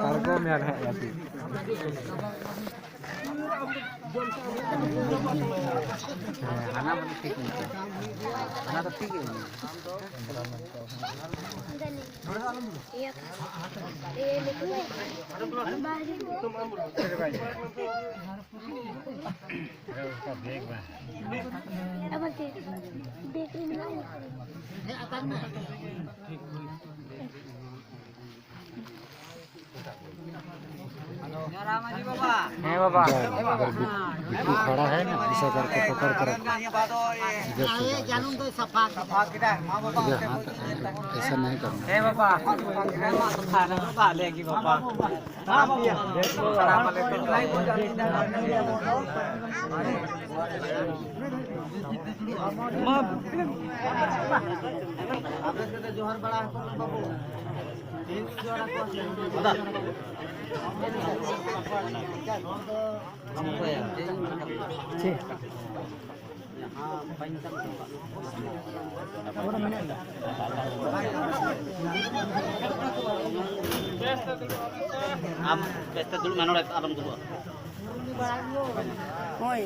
Cargo mer hai api. Hana mana ठीक नहीं हना तो ठीक है है बाबा अगर बिट्टू खड़ा है ना ऐसा करके पकड़ कर ऐसा नहीं करना है बाबा लेगी बाबा जोहर बड़ा am pesta dulu mana oleh abang dulu. Oi.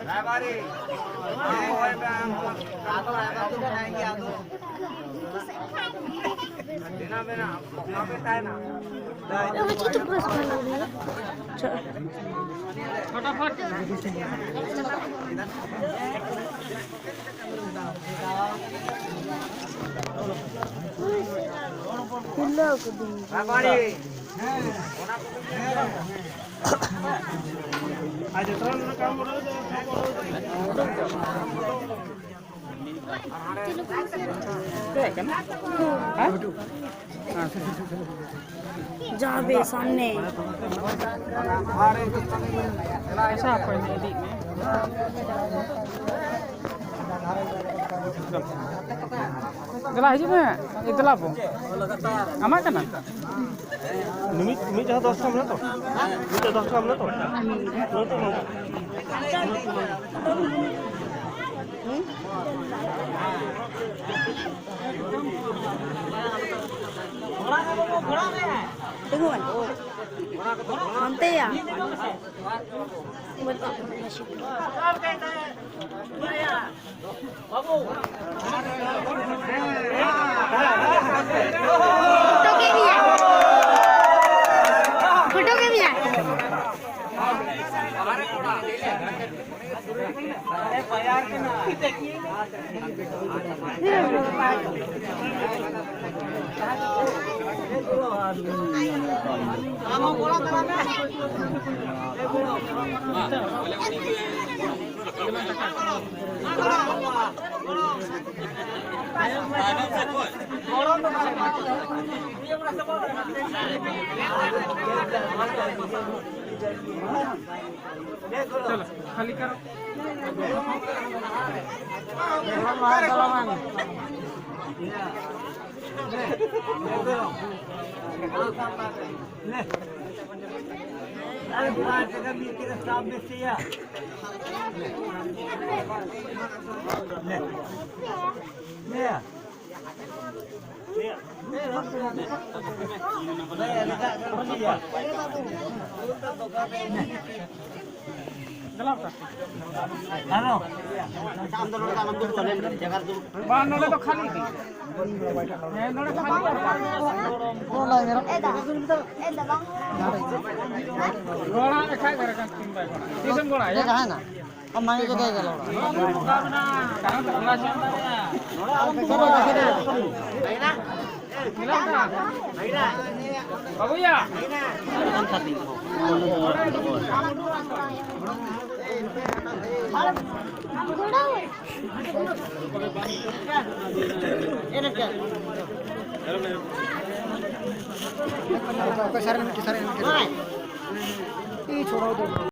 Rabari. Oi bang. Atau tu naik aku. Bina bina. Apa tahu na? फटाफट जहाँ पे सामने ऐसा गला है जी मैं इतला पो आमा कना नुमी जहाँ 10 टाइम ना तो 10 टाइम ना तो tungguan nanti ya फोटो के भी चलो खाली करो अरे बात जगह भी तेरा स्टाफ में से या ले हेलो शाम दो लोग आनंद को लेन जगह दो बाहर नोले तो खाली थी है नोले खाली बोला मेरा ए दबा गोड़ा रखा कर का तीन भाई गोड़ा तीन गोड़ा है कहां है ना हम मांगे के गए लोड़ा ना कहां तो गोड़ा से नोड़ा है ना मिला ना बाबूया हम खाती छोड़ा